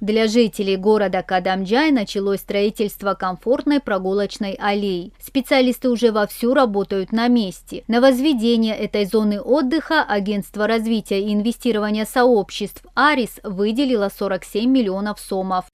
Для жителей города Кадамджай началось строительство комфортной прогулочной аллеи. Специалисты уже вовсю работают на месте. На возведение этой зоны отдыха Агентство развития и инвестирования сообществ «Арис» выделило 47 миллионов сомов.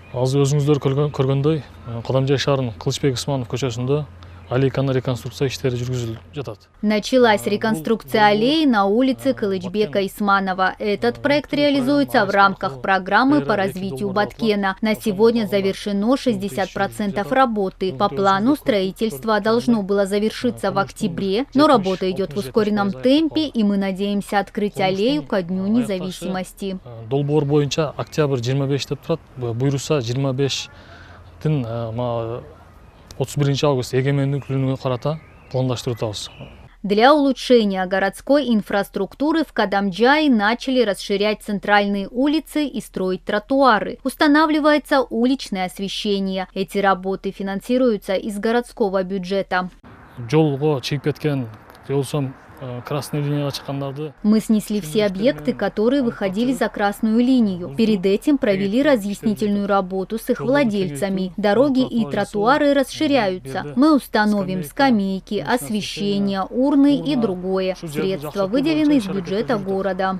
Началась реконструкция аллеи на улице Кылычбека Исманова. Этот проект реализуется в рамках программы по развитию Баткена. На сегодня завершено 60% работы. По плану строительство должно было завершиться в октябре, но работа идет в ускоренном темпе, и мы надеемся открыть аллею ко Дню независимости. Для улучшения городской инфраструктуры в Кадамджае начали расширять центральные улицы и строить тротуары. Устанавливается уличное освещение. Эти работы финансируются из городского бюджета. Мы снесли все объекты, которые выходили за красную линию. Перед этим провели разъяснительную работу с их владельцами. Дороги и тротуары расширяются. Мы установим скамейки, освещение, урны и другое. Средства выделены из бюджета города.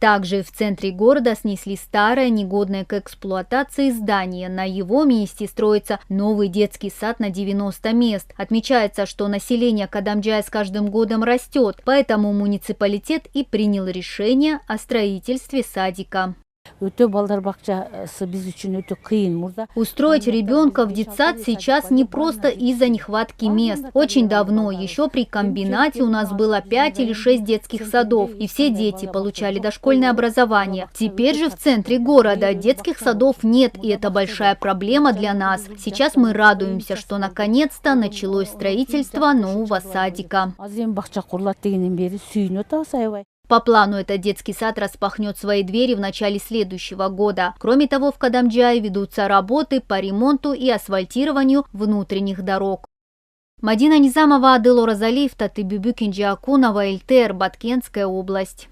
Также в центре города снесли старое, негодное к эксплуатации здание. На его месте строится новый детский сад на 90 мест. Отмечается, что население Кадамджая с каждым годом растет, поэтому муниципалитет и принял решение о строительстве садика. Устроить ребенка в детсад сейчас не просто из-за нехватки мест. Очень давно, еще при комбинате, у нас было 5 или 6 детских садов, и все дети получали дошкольное образование. Теперь же в центре города детских садов нет, и это большая проблема для нас. Сейчас мы радуемся, что наконец-то началось строительство нового садика. По плану этот детский сад распахнет свои двери в начале следующего года. Кроме того, в Кадамджае ведутся работы по ремонту и асфальтированию внутренних дорог. Мадина Низамова, Адыл Оразалиев, Татыбүбү Кинджиакунова, ЛТР, Баткенская область.